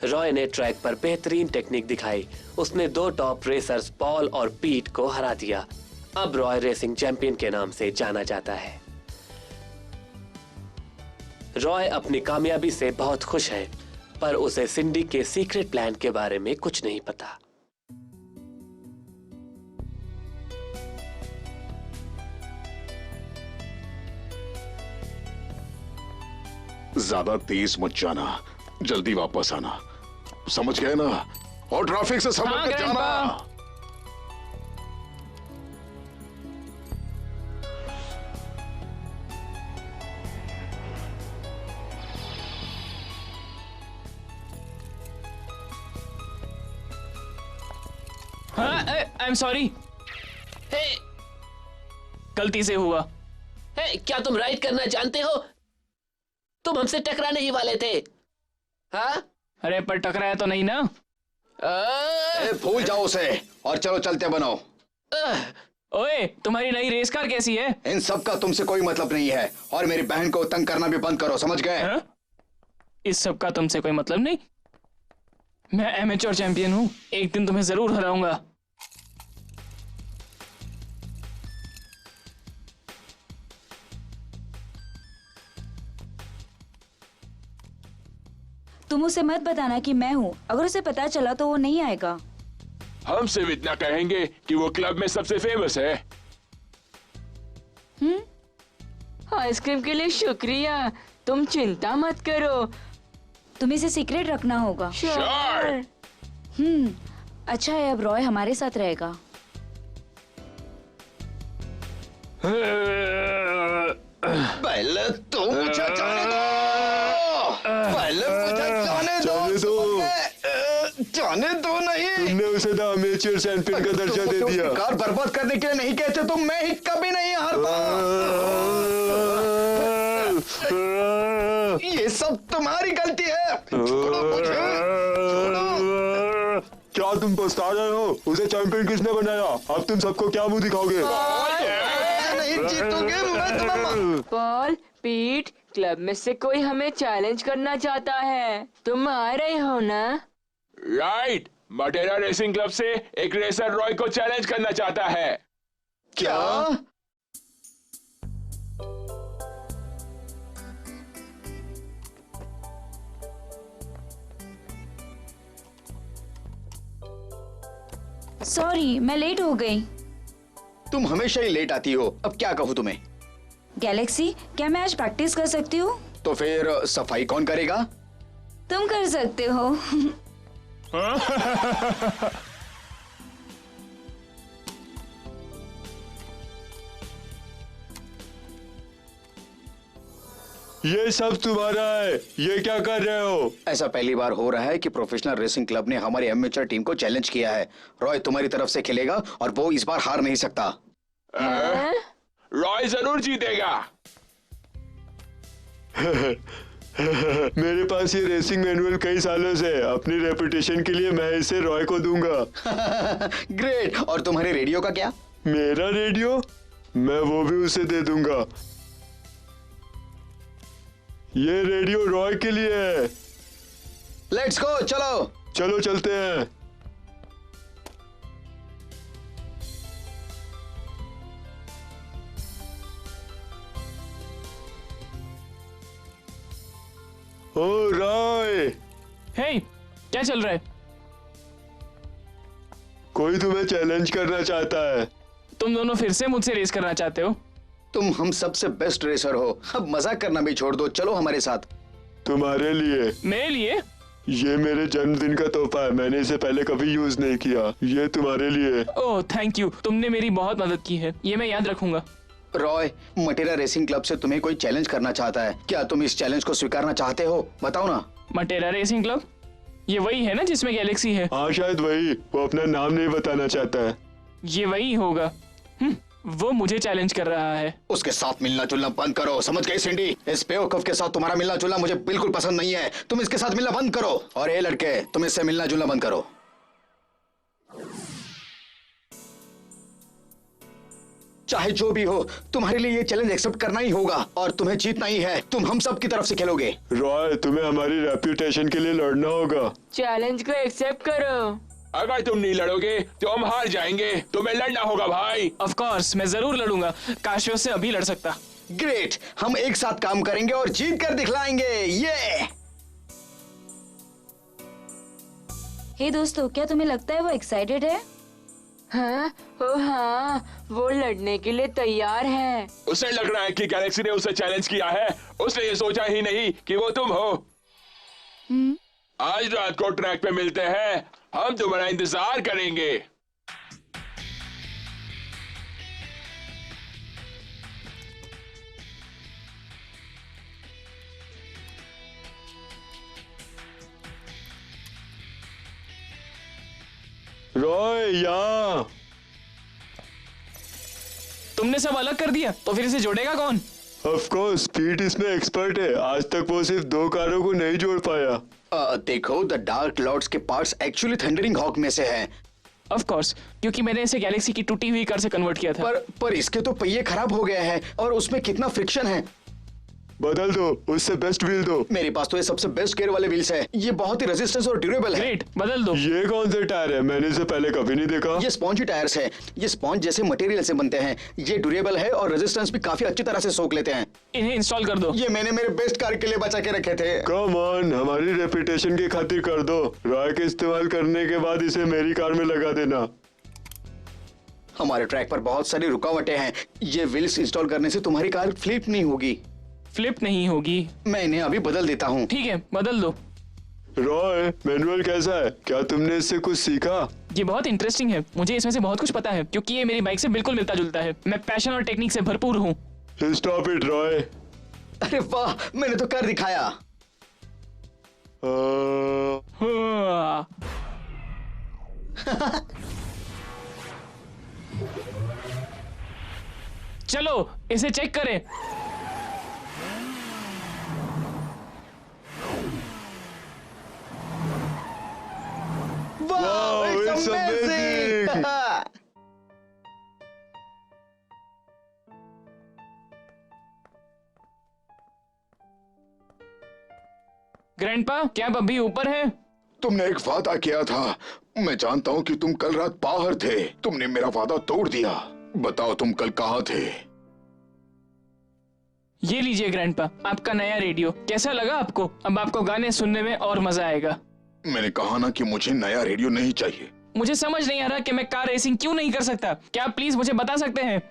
रॉय ने ट्रैक पर बेहतरीन टेक्निक दिखाई। उसने दो टॉप रेसर्स पॉल और पीट को हरा दिया। अब रॉय रेसिंग चैंपियन के नाम से जाना जाता है। रॉय अपनी कामयाबी से बहुत खुश है, पर उसे सिंडी के सीक्रेट प्लान के बारे में कुछ नहीं पता। ज्यादा तेज मत जाना, जल्दी वापस आना, समझ गए ना? और ट्रैफिक से संभल कर जाना। हाँ, आई एम सॉरी, गलती से हुआ। क्या तुम राइड करना जानते हो? तुम हमसे टकराने ही वाले थे। हाँ? अरे पर टकराया तो नहीं ना? भूल जाओ उसे और चलो चलते बनो। ओए, तुम्हारी नई रेस कार कैसी है? इन सब का तुमसे कोई मतलब नहीं है और मेरी बहन को तंग करना भी बंद करो, समझ गए? हाँ? इस सब का तुमसे कोई मतलब नहीं। मैं एमेच्योर चैंपियन हूँ, एक दिन तुम्हें जरूर हराऊंगा। तुम उसे मत बताना कि मैं हूँ, अगर उसे पता चला तो वो नहीं आएगा। हम सिर्फ इतना कहेंगे कि वो क्लब में सबसे फेमस है। आइसक्रीम के लिए शुक्रिया, तुम चिंता मत करो। तुम्हें इसे सीक्रेट रखना होगा। श्योर। अच्छा है, अब रॉय हमारे साथ रहेगा। पहले तो मुझे जाने दो, पहले मुझे जाने दो। जाने दो नहीं। तुमने उसे द अमेच्योर चैंपियन का दर्जा दे दिया। कार बर्बाद करने के लिए नहीं कहते तो मैं ही कभी नहीं हारता। ये सब तुम्हारी गलती है। छोड़ो मुझे, छोड़ो। क्या तुम पछता रहे हो? उसे चैंपियन किसने बनाया? अब तुम सबको क्या मुंह दिखाओगे? नहीं जीतोगे, मैं तुम्हें। पॉल, पीट, क्लब में से कोई हमें चैलेंज करना चाहता है, तुम आ रहे हो ना? राइट, मटेरा रेसिंग क्लब से एक रेसर रॉय को चैलेंज करना चाहता है। क्या? सॉरी, मैं लेट हो गई। तुम हमेशा ही लेट आती हो, अब क्या कहूँ तुम्हें? गैलेक्सी, क्या मैं आज प्रैक्टिस कर सकती हूँ? तो फिर सफाई कौन करेगा? तुम कर सकते हो। ये सब तुम्हारा है, ये क्या कर रहे हो? ऐसा पहली बार हो रहा है कि प्रोफेशनल रेसिंग क्लब ने हमारी एमेच्योर टीम को चैलेंज किया है। रॉय तुम्हारी तरफ से खेलेगा और वो इस बार हार नहीं सकता। रॉय जरूर जीतेगा। मेरे पास ये रेसिंग मैनुअल कई सालों से है, अपनी रेपुटेशन के लिए मैं इसे रॉय को दूंगा। ग्रेट। और तुम्हारे रेडियो का क्या? मेरा रेडियो? मैं वो भी उसे दे दूंगा। ये रेडियो रॉय के लिए है। लेट्स गो, चलो। चलो चलते हैं। ओ रॉय, हे, क्या चल रहा है? कोई तुम्हें चैलेंज करना चाहता है। तुम दोनों फिर से मुझसे रेस करना चाहते हो? तुम हम सबसे बेस्ट रेसर हो, अब मजाक करना भी छोड़ दो, चलो हमारे साथ। तुम्हारे लिए। मेरे लिए? ये मेरे जन्मदिन का तोहफा है, मैंने इसे पहले कभी यूज नहीं किया। ये तुम्हारे लिए। ओह थैंक यू, तुमने मेरी बहुत मदद की है, ये मैं याद रखूंगा। रॉय, मटेरा रेसिंग क्लब से तुम्हें कोई चैलेंज करना चाहता है, क्या तुम इस चैलेंज को स्वीकारना चाहते हो? बताओ ना। मटेरा रेसिंग क्लब? ये वही है ना जिसमें गैलेक्सी है? हाँ शायद वही। वो अपना नाम नहीं बताना चाहता है। ये वही होगा। वो मुझे चैलेंज कर रहा है। उसके साथ मिलना जुलना बंद करो, समझ गई सिंडी? इस बेवकूफ के साथ तुम्हारा मिलना जुलना मुझे बिल्कुल पसंद नहीं है। तुम इसके साथ मिलना बंद करो। और ये लड़के, तुम इससे मिलना जुलना बंद करो। चाहे जो भी हो, तुम्हारे लिए ये चैलेंज एक्सेप्ट करना ही होगा और तुम्हें जीतना ही है। तुम हम सब की तरफ से खेलोगे। रॉय, तुम्हें हमारी रेप्यूटेशन के लिए लड़ना होगा। चैलेंज को एक्सेप्ट करो। अगर तुम नहीं लड़ोगे तो हम हार जाएंगे। तुम्हें लड़ना होगा भाई। ऑफ कोर्स मैं जरूर लड़ूंगा। काश मैं उससे अभी लड़ सकता। ग्रेट, हम एक साथ काम करेंगे और जीत कर दिखलाएंगे। ये हे दोस्तों, क्या तुम्हें लगता है वो एक्साइटेड है? हाँ, ओ हाँ, वो लड़ने के लिए तैयार है। उसे लग रहा है कि गैलेक्सी ने उसे चैलेंज किया है। उसने ये सोचा ही नहीं कि वो तुम हो। आज रात को ट्रैक पे मिलते हैं। हम तुम्हारा इंतजार करेंगे। रॉय, यहाँ। तुमने सब अलग कर दिया तो फिर इसे जोड़ेगा कौन? ऑफ कोर्स, पीट इसमें एक्सपर्ट है। आज तक वो सिर्फ 2 कारों को नहीं जोड़ पाया। देखो, द डार्क लॉर्ड्स के पार्ट्स एक्चुअली थंडरिंग हॉक में से हैं। ऑफ कोर्स, क्योंकि मैंने इसे गैलेक्सी की टूटी हुई कार से कन्वर्ट किया था। पर इसके तो पहिए खराब हो गए हैं और उसमें कितना फ्रिक्शन है। बदल दो, उससे बेस्ट व्हील दो। मेरे पास तो ये सबसे बेस्ट गियर वाले व्हील्स है। ये बहुत ही रेजिस्टेंस और ड्यूरेबल है। ग्रेट, बदल दो। ये कौन से टायर है? मैंने इसे पहले कभी नहीं देखा। ये स्पॉन्जी टायर्स है। ये स्पॉन्ज जैसे मटेरियल से बनते हैं। ये ड्यूरेबल है और रेजिस्टेंस भी काफी अच्छी तरह से सोख लेते हैं। इन्हें इंस्टॉल कर दो। ये मैंने मेरे बेस्ट कार के लिए बचा के रखे थे। कम ऑन, हमारी रेपुटेशन की खातिर कर दो। रॉय के इस्तेमाल करने के बाद इसे मेरी कार में लगा देना। हमारे ट्रैक पर बहुत सारी रुकावटें हैं। ये व्हील्स इंस्टॉल करने से तुम्हारी कार फ्लिप नहीं होगी। फ्लिप नहीं होगी? मैं इन्हें अभी बदल देता हूँ। ठीक है, बदल दो। रॉय, मैनुअल कैसा है? क्या तुमने इससे कुछ सीखा? ये बहुत इंटरेस्टिंग है। मुझे इसमें से बहुत कुछ पता है क्योंकि ये मेरी बाइक से बिल्कुल मिलता जुलता है। मैं पैशन और टेक्निक से भरपूर हूँ। Stop it Roy. अरे वाह, मैंने तो कर दिखाया। हाँ। चलो इसे चेक करें। Wow, it's amazing! ग्रैंडपा, क्या आप अभी ऊपर हैं? तुमने एक वादा किया था। मैं जानता हूँ कि तुम कल रात बाहर थे। तुमने मेरा वादा तोड़ दिया। बताओ, तुम कल कहाँ थे? ये लीजिए ग्रैंडपा, आपका नया रेडियो। कैसा लगा आपको? अब आपको गाने सुनने में और मजा आएगा। मैंने कहा ना कि मुझे नया रेडियो नहीं चाहिए। मुझे समझ नहीं आ रहा कि मैं कार रेसिंग क्यों नहीं कर सकता। क्या आप प्लीज मुझे बता सकते हैं?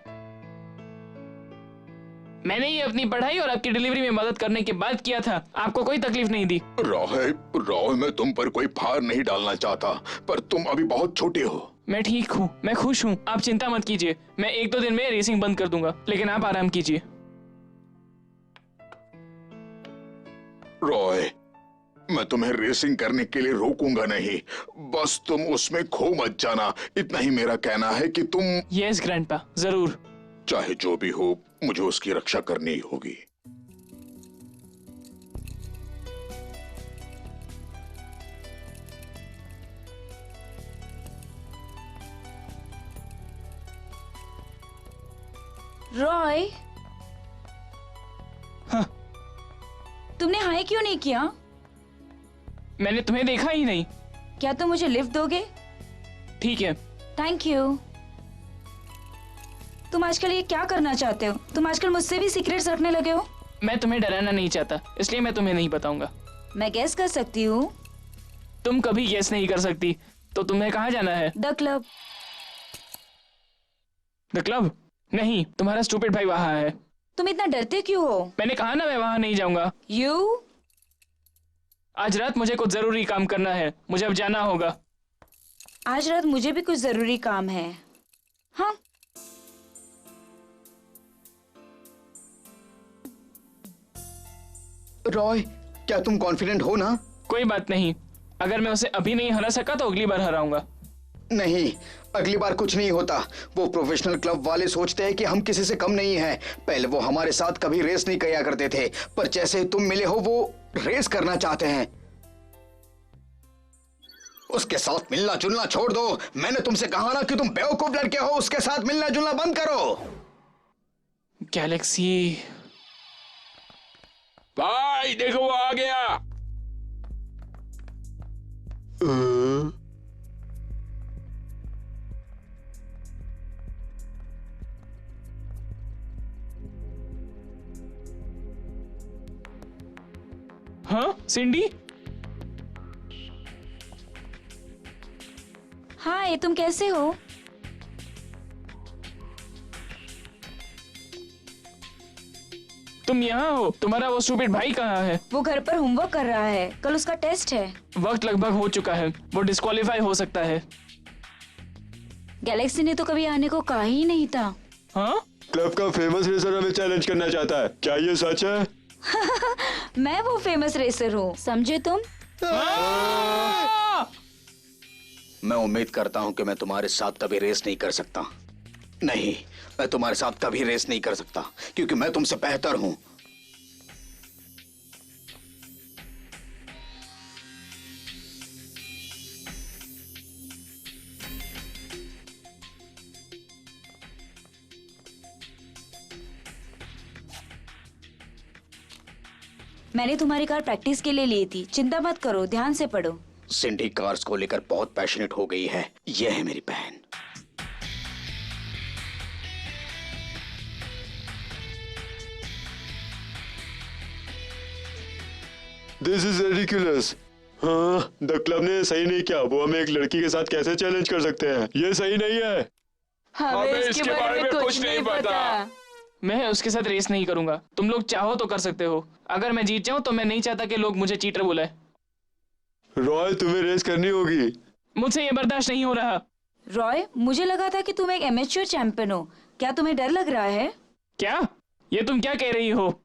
मैंने ये अपनी पढ़ाई और आपकी डिलीवरी में मदद करने के बाद किया था। आपको कोई तकलीफ नहीं दी। रॉय, मैं तुम पर कोई भार नहीं डालना चाहता, पर तुम अभी बहुत छोटे हो। मैं ठीक हूँ, मैं खुश हूँ। आप चिंता मत कीजिए। मैं 1-2 दिन में रेसिंग बंद कर दूंगा, लेकिन आप आराम कीजिए। रॉय, मैं तुम्हें रेसिंग करने के लिए रोकूंगा नहीं। बस तुम उसमें खो मत जाना। इतना ही मेरा कहना है कि तुम। यस ग्रैंडपा, जरूर। चाहे जो भी हो, मुझे उसकी रक्षा करनी ही होगी। रॉय, हाँ। तुमने हाय क्यों नहीं किया? मैंने तुम्हें देखा ही नहीं। क्या तुम मुझे लिफ्ट दोगे? ठीक है। Thank you. तुम आजकल ये क्या करना चाहते हो? तुम आजकल मुझसे भी सीक्रेट्स रखने लगे हो। मैं तुम्हें डराना नहीं चाहता, इसलिए मैं तुम्हें नहीं बताऊंगा। मैं गेस कर सकती हूँ। तुम कभी गेस नहीं कर सकती। तो तुम्हें कहाँ जाना है? The club. The club? नहीं, तुम्हारा स्टूपिड भाई वहाँ है। तुम इतना डरते क्यों हो? मैंने कहा ना मैं वहाँ नहीं जाऊंगा। यू? आज रात मुझे कुछ जरूरी काम करना है। मुझे अब जाना होगा। आज रात मुझे भी कुछ जरूरी काम है। हाँ। रॉय, क्या तुम कॉन्फिडेंट हो ना? कोई बात नहीं। अगर मैं उसे अभी नहीं हरा सका तो अगली बार हराऊंगा। नहीं, अगली बार कुछ नहीं होता। वो प्रोफेशनल क्लब वाले सोचते हैं कि हम किसी से कम नहीं हैं। पहले वो हमारे साथ कभी रेस नहीं किया करते थे, पर जैसे ही तुम मिले हो वो रेस करना चाहते हैं। उसके साथ मिलना जुलना छोड़ दो। मैंने तुमसे कहा ना कि तुम बेवकूफ लड़के हो। उसके साथ मिलना जुलना बंद करो। गैलेक्सी। भाई देखो वो आ गया। हाँ सिंडी, हाय, तुम कैसे हो? तुम यहाँ हो? तुम्हारा वो स्टूपिड भाई कहाँ है? वो घर पर होमवर्क कर रहा है, कल उसका टेस्ट है। वक्त लगभग हो चुका है, वो डिस्क्वालीफाई हो सकता है। गैलेक्सी ने तो कभी आने को कहा ही नहीं था। हाँ? क्लब का फेमस रेसर हमें चैलेंज करना चाहता है, क्या ये सच है? मैं वो फेमस रेसर हूँ, समझे तुम? मैं उम्मीद करता हूँ कि मैं तुम्हारे साथ कभी रेस नहीं कर सकता। नहीं, मैं तुम्हारे साथ कभी रेस नहीं कर सकता क्योंकि मैं तुमसे बेहतर हूँ। मैंने तुम्हारी कार प्रैक्टिस के लिए ली थी, चिंता मत करो, ध्यान से पढ़ो। सिंडी कार्स को लेकर बहुत पैशनेट हो गई है। यह है मेरी बहन। This is ridiculous. हाँ, द क्लब ने सही नहीं किया। वो हमें एक लड़की के साथ कैसे चैलेंज कर सकते हैं? ये सही नहीं है। हमें इसके बारे में कुछ नहीं पता। मैं उसके साथ रेस नहीं करूंगा। तुम लोग चाहो तो कर सकते हो। अगर मैं जीत जाऊं तो मैं नहीं चाहता कि लोग मुझे चीटर बुलाए। रॉय, तुम्हें रेस करनी होगी। मुझसे ये बर्दाश्त नहीं हो रहा। रॉय, मुझे लगा था कि तुम एक एमेच्योर चैंपियन हो। क्या तुम्हें डर लग रहा है? क्या? ये तुम क्या कह रही हो?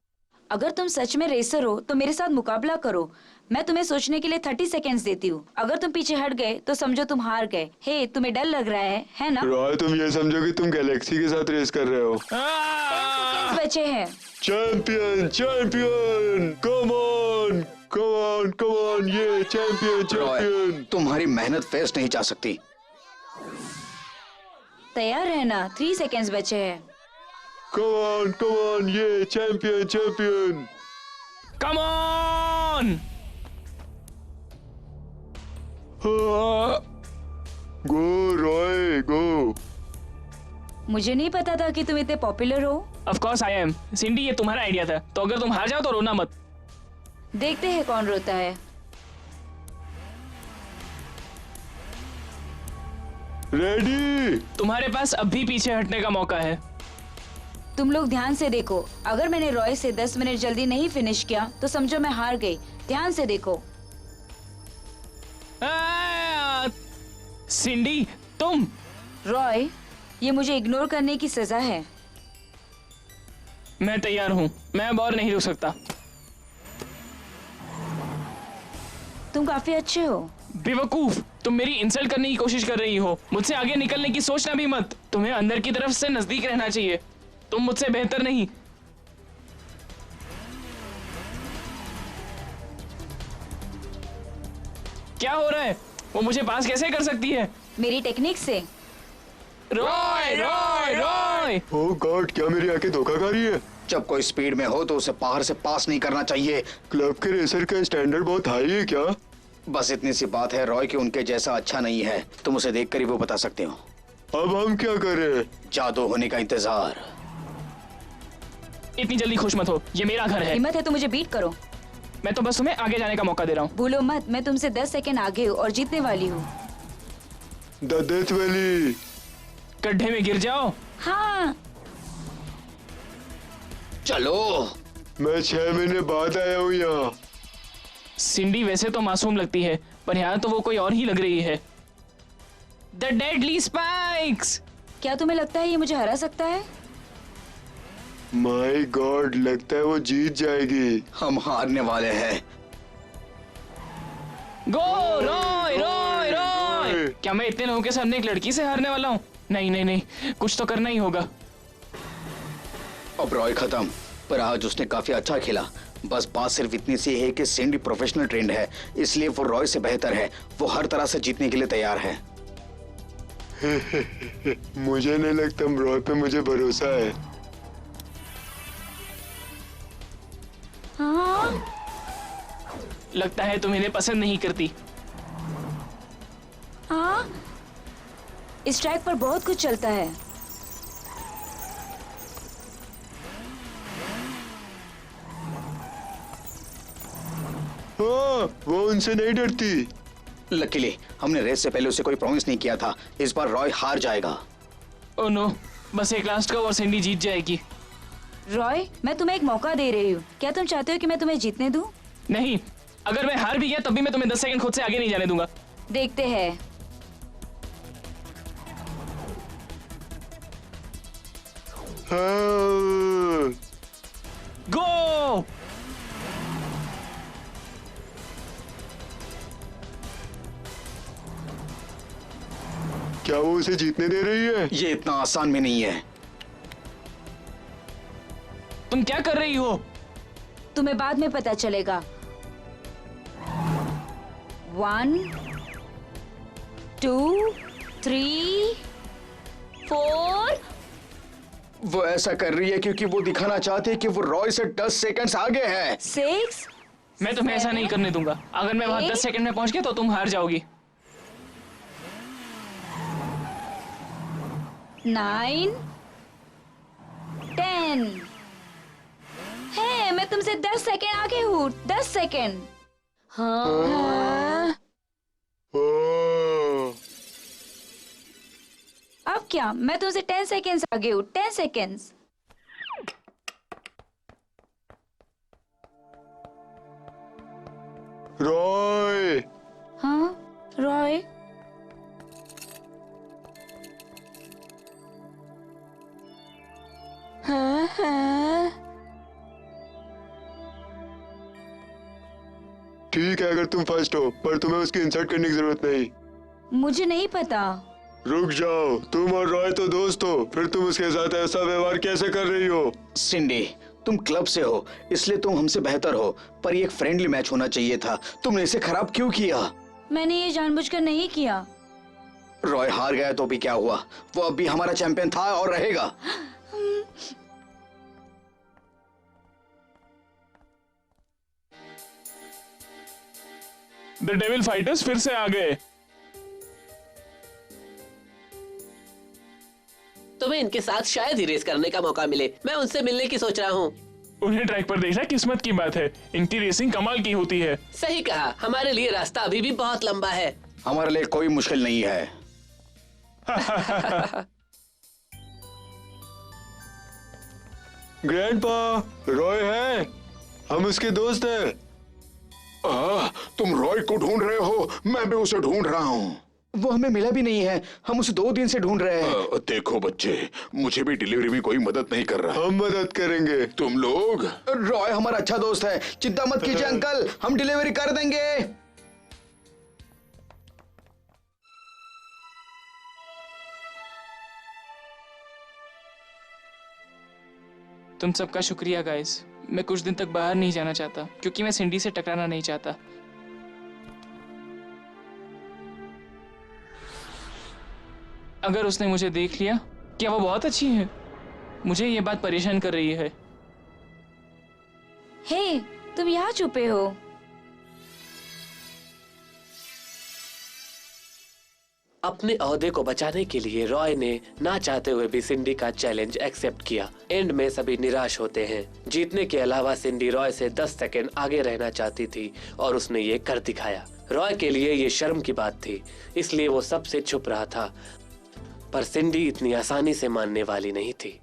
अगर तुम सच में रेसर हो तो मेरे साथ मुकाबला करो। मैं तुम्हें सोचने के लिए 30 सेकेंड्स देती हूँ। अगर तुम पीछे हट गए तो समझो तुम हार गए। हे, तुम्हें डर लग रहा है ना? रॉय, तुम ये समझो कि तुम गैलेक्सी के साथ रेस कर रहे हो। 10 सेकेंड्स बचे हैं। Champion, champion, come on, come on, come on, ये चैंपियन, रॉय, चैंपियन। तुम्हारी मेहनत वेस्ट नहीं जा सकती। तैयार रहना, 3 सेकेंड्स बचे हैं। कम ऑन, ये champion, champion. Come on! Go Roy, go. मुझे नहीं पता था कि तुम इतने पॉपुलर हो। Of course I am. Cindy, ये तुम्हारा आइडिया था, तो अगर तुम हार जाओ तो रोना मत। देखते हैं कौन रोता है। रेडी? तुम्हारे पास अभी पीछे हटने का मौका है। तुम लोग ध्यान से देखो। अगर मैंने रॉय से 10 मिनट जल्दी नहीं फिनिश किया तो समझो मैं हार गई। ध्यान से देखो। सिंडी, तुम। रॉय, ये मुझे इग्नोर करने की सजा है। मैं तैयार हूँ। मैं अब और नहीं रुक सकता। तुम काफी अच्छे हो। बेवकूफ, तुम मेरी इंसल्ट करने की कोशिश कर रही हो। मुझसे आगे निकलने की सोचना भी मत। तुम्हें अंदर की तरफ से नजदीक रहना चाहिए। तुम मुझसे बेहतर नहीं। क्या हो रहा है? वो मुझे पास कैसे कर सकती है? मेरी टेक्निक से। रॉय, रॉय, रॉय! ओह गॉड, क्या मेरी आंखें धोखा खा रही है? जब कोई स्पीड में हो तो उसे बाहर से पास नहीं करना चाहिए। क्लब के रेसर का स्टैंडर्ड बहुत हाई है क्या? बस इतनी सी बात है, रॉय कि उनके जैसा अच्छा नहीं है। तुम उसे देखकर ही वो बता सकते हो। अब हम क्या करें? जादू होने का इंतजार। इतनी जल्दी खुश मत हो, ये मेरा घर है। हिम्मत है तो मुझे बीट करो। मैं तो बस तुम्हें आगे जाने का मौका दे रहा हूँ। भूलो मत, मैं तुमसे 10 सेकेंड आगे हूँ और जीतने वाली हूँ। The death valley. गड्ढे में गिर जाओ। हाँ, चलो। मैं 6 महीने बाद आया हूँ यहाँ। सिंडी वैसे तो मासूम लगती है, पर यहाँ तो वो कोई और ही लग रही है। The deadly spikes! क्या तुम्हें लगता है ये मुझे हरा सकता है? माय गॉड, लगता है वो जीत जाएगी। हम हारने वाले हैं। गो रॉय, रॉय, रॉय! क्या मैं इतने लोगों के सामने एक लड़की से हारने वाला हूँ? नहीं नहीं नहीं, कुछ तो करना ही होगा। अब रॉय खत्म, पर आज उसने काफी अच्छा खेला। बस बात सिर्फ इतनी सी है कि सिंडी प्रोफेशनल ट्रेंड है, इसलिए वो रॉय से बेहतर है। वो हर तरह से जीतने के लिए तैयार है। मुझे नहीं लगता रॉय पे मुझे भरोसा है। लगता है तुम इन्हें पसंद नहीं करती। हाँ, इस ट्रैक पर बहुत कुछ चलता है। हाँ, वो उनसे नहीं डरती। लकीली हमने रेस से पहले उसे कोई प्रॉमिस नहीं किया था। इस बार रॉय हार जाएगा। ओह नो, बस एक लास्ट का और सिंडी जीत जाएगी। रॉय, मैं तुम्हें एक मौका दे रही हूँ। क्या तुम चाहते हो कि मैं तुम्हें जीतने दूँ? नहीं, अगर मैं हार भी गया तब भी मैं तुम्हें 10 सेकंड खुद से आगे नहीं जाने दूंगा। देखते हैं। हाँ। गो! क्या वो उसे जीतने दे रही है? ये इतना आसान में नहीं है। तुम क्या कर रही हो? तुम्हें बाद में पता चलेगा। 1 2 3 4। वो ऐसा कर रही है क्योंकि वो दिखाना चाहती है कि वो रॉय से 10 सेकंड्स आगे है। 6 मैं तुम्हें ऐसा नहीं करने दूंगा। अगर मैं वहां 10 सेकंड में पहुंच गया तो तुम हार जाओगी। 9 10। है, मैं तुमसे 10 सेकंड आगे हूँ। 10 सेकंड। हाँ। ओह, अब क्या? मैं तुमसे 10 सेकंड्स आगे हूँ। 10 सेकंड्स। रॉय। हाँ, रॉय। हाँ हाँ। ठीक है अगर तुम फर्स्ट हो, पर तुम्हें उसकी इंसल्ट करने की जरूरत नहीं। मुझे नहीं पता। रुक जाओ, तुम और रॉय तो दोस्त हो, फिर तुम उसके साथ ऐसा व्यवहार कैसे कर रही हो? सिंडी, तुम क्लब से हो इसलिए तुम हमसे बेहतर हो, पर ये एक फ्रेंडली मैच होना चाहिए था। तुमने इसे खराब क्यों किया? मैंने ये जानबूझकर नहीं किया। रॉय हार गया तो भी क्या हुआ? वो अब भी हमारा चैंपियन था और रहेगा। द डेविल फाइटर्स फिर से आ गए। तुम्हें इनके साथ शायद ही रेस करने का मौका मिले। मैं उनसे मिलने की सोच रहा हूँ। उन्हें ट्रैक पर देखना किस्मत की बात है। इनकी रेसिंग कमाल की होती है। सही कहा, हमारे लिए रास्ता अभी भी बहुत लंबा है। हमारे लिए कोई मुश्किल नहीं है। ग्रैंडपा, रॉय है, हम उसके दोस्त हैं। तुम रॉय को ढूंढ रहे हो? मैं भी उसे ढूंढ रहा हूँ। वो हमें मिला भी नहीं है। हम उसे 2 दिन से ढूंढ रहे हैं। देखो बच्चे, मुझे भी डिलीवरी में कोई मदद नहीं कर रहा। हम मदद करेंगे। तुम लोग? रॉय हमारा अच्छा दोस्त है, चिंता मत कीजिए अंकल, हम डिलीवरी कर देंगे। तुम सबका शुक्रिया गाइस। मैं कुछ दिन तक बाहर नहीं जाना चाहता क्योंकि मैं सिंडी से टकराना नहीं चाहता। अगर उसने मुझे देख लिया, क्या वो बहुत अच्छी है? मुझे ये बात परेशान कर रही है। हे, तुम यहाँ छुपे हो। अपने ओहदे को बचाने के लिए रॉय ने ना चाहते हुए भी सिंडी का चैलेंज एक्सेप्ट किया। एंड में सभी निराश होते हैं। जीतने के अलावा सिंडी रॉय से 10 सेकंड आगे रहना चाहती थी और उसने ये कर दिखाया। रॉय के लिए ये शर्म की बात थी, इसलिए वो सबसे छुप रहा था। पर सिंडी इतनी आसानी से मानने वाली नहीं थी।